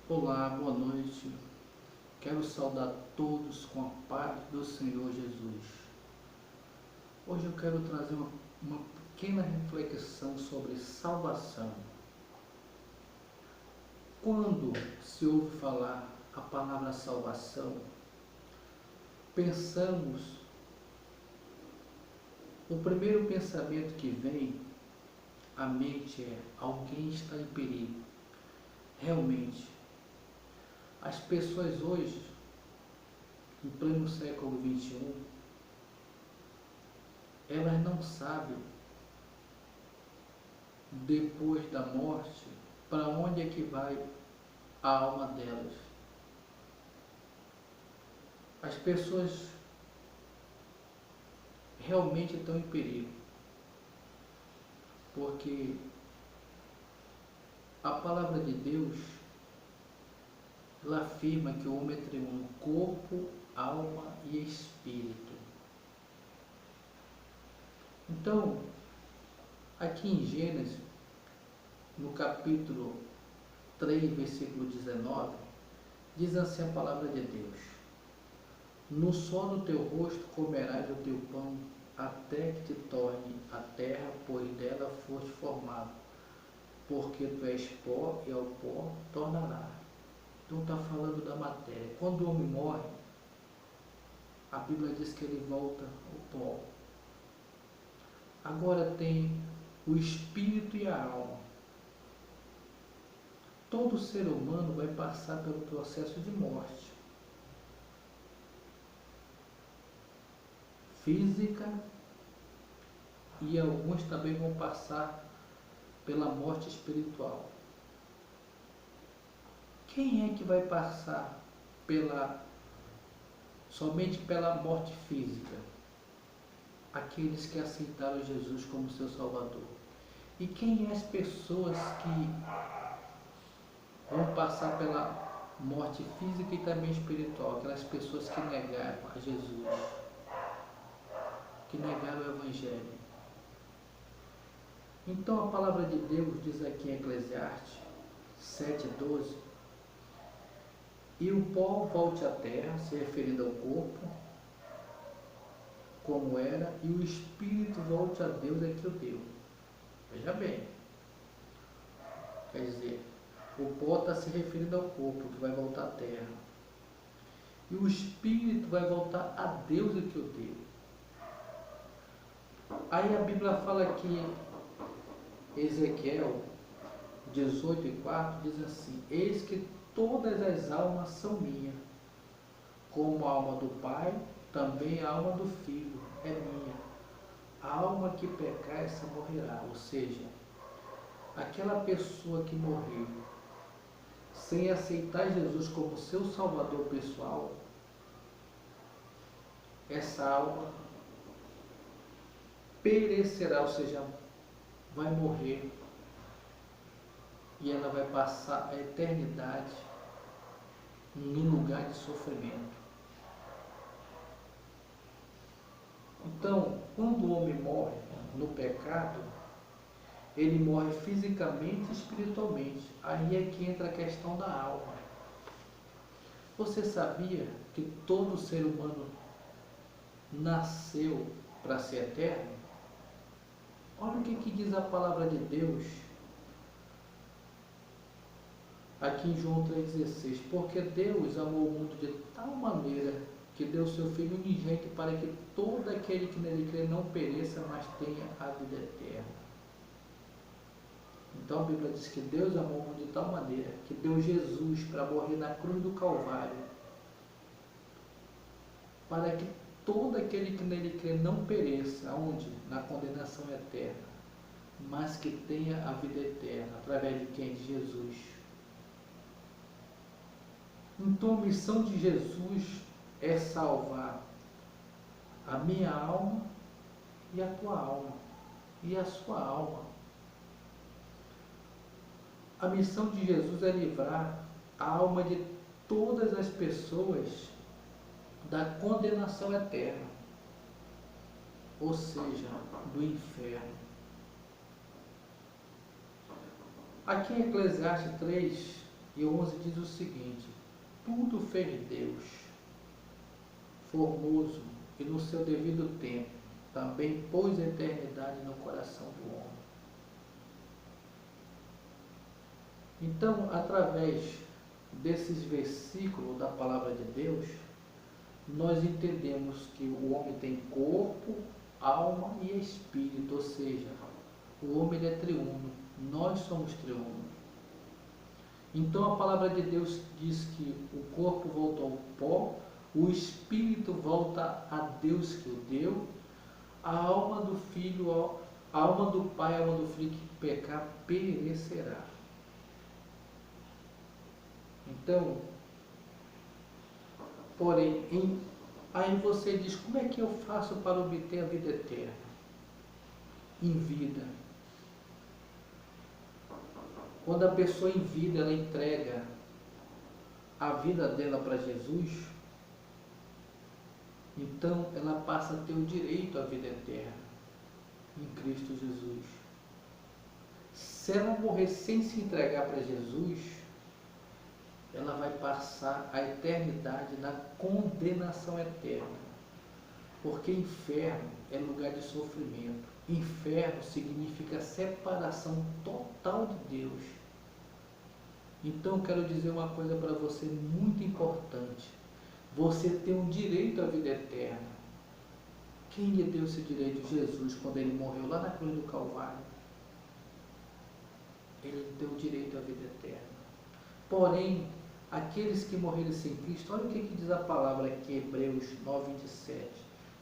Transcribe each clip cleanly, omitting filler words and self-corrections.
Olá, boa noite. Quero saudar todos com a paz do Senhor Jesus. Hoje eu quero trazer uma pequena reflexão sobre salvação. Quando se ouve falar a palavra salvação, o primeiro pensamento que vem à mente é: alguém está em perigo. Realmente, as pessoas hoje, em pleno século XXI, elas não sabem, depois da morte, para onde é que vai a alma delas. As pessoas realmente estão em perigo, porque a palavra de Deus, ela afirma que o homem é triuno, corpo, alma e espírito. Então, aqui em Gênesis, no capítulo 3, versículo 19, diz assim a palavra de Deus: no sol do teu rosto comerás o teu pão, até que te torne a terra, pois dela foste formado, porque tu és pó e ao pó tornará. Então está falando da matéria. Quando o homem morre, a Bíblia diz que ele volta ao pó. Agora tem o espírito e a alma. Todo ser humano vai passar pelo processo de morte física, e alguns também vão passar pela morte espiritual. Quem é que vai passar somente pela morte física? Aqueles que aceitaram Jesus como seu Salvador. E quem é as pessoas que vão passar pela morte física e também espiritual? Aquelas pessoas que negaram a Jesus, que negaram o Evangelho. Então a palavra de Deus diz aqui em Eclesiastes 7,12: e o pó volte à terra, se referindo ao corpo, como era, e o espírito volte a Deus, é que o deu. Veja bem, quer dizer, o pó está se referindo ao corpo, que vai voltar à terra, e o espírito vai voltar a Deus, é que o deu. Aí a Bíblia fala que Ezequiel 18,4 diz assim: eis que todas as almas são minhas, como a alma do Pai, também a alma do Filho é minha. A alma que pecar, essa morrerá. Ou seja, aquela pessoa que morreu sem aceitar Jesus como seu Salvador pessoal, essa alma perecerá, ou seja, vai morrer, e ela vai passar a eternidade num lugar de sofrimento. Então, quando o homem morre no pecado, ele morre fisicamente e espiritualmente. Aí é que entra a questão da alma. Você sabia que todo ser humano nasceu para ser eterno? Olha o que diz a palavra de Deus aqui em João 3,16: porque Deus amou o mundo de tal maneira que deu seu Filho unigênito, para que todo aquele que nele crê não pereça, mas tenha a vida eterna. Então a Bíblia diz que Deus amou o mundo de tal maneira que deu Jesus para morrer na cruz do Calvário, para que todo aquele que nele crê não pereça, onde? Na condenação eterna, mas que tenha a vida eterna, através de quem? De Jesus. Então a missão de Jesus é salvar a minha alma e a tua alma e a sua alma. A missão de Jesus é livrar a alma de todas as pessoas da condenação eterna, ou seja, do inferno. Aqui em Eclesiastes 3, e 11 diz o seguinte: tudo fez Deus, formoso, e no seu devido tempo também pôs a eternidade no coração do homem. Então, através desses versículos da palavra de Deus, nós entendemos que o homem tem corpo, alma e espírito, ou seja, o homem é triuno, nós somos triunos. Então a palavra de Deus diz que o corpo volta ao pó, o espírito volta a Deus que o deu, a alma do filho, a alma do pai, a alma do filho que pecar perecerá. Então, porém, aí você diz, como é que eu faço para obter a vida eterna? Em vida. Quando a pessoa em vida, ela entrega a vida dela para Jesus, então ela passa a ter o direito à vida eterna em Cristo Jesus. Se ela morrer sem se entregar para Jesus, ela vai passar a eternidade na condenação eterna. Porque inferno é lugar de sofrimento. Inferno significa separação total de Deus. Então eu quero dizer uma coisa para você muito importante. Você tem um direito à vida eterna. Quem lhe deu esse direito? Jesus, quando ele morreu lá na cruz do Calvário. Ele deu o direito à vida eterna. Porém, aqueles que morreram sem Cristo, olha o que diz a palavra aqui, Hebreus 9:27.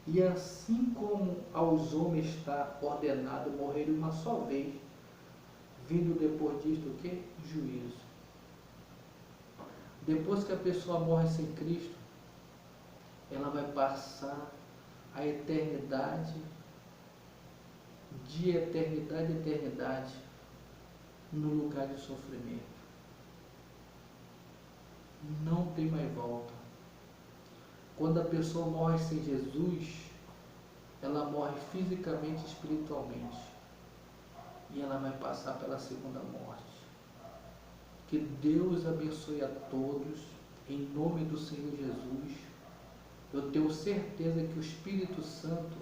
E assim como aos homens está ordenado morrer uma só vez, vindo depois disto o quê? Juízo. Depois que a pessoa morre sem Cristo, ela vai passar a eternidade, de eternidade a eternidade, no lugar de sofrimento. Não tem mais volta. Quando a pessoa morre sem Jesus, ela morre fisicamente e espiritualmente. E ela vai passar pela segunda morte. Que Deus abençoe a todos, em nome do Senhor Jesus. Eu tenho certeza que o Espírito Santo,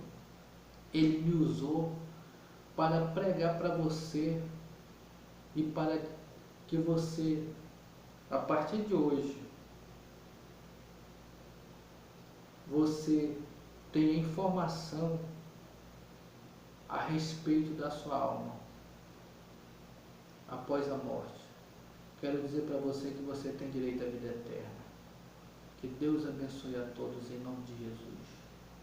Ele me usou para pregar para você e para que você, a partir de hoje, você tenha informação a respeito da sua alma após a morte. Quero dizer para você que você tem direito à vida eterna. Que Deus abençoe a todos em nome de Jesus.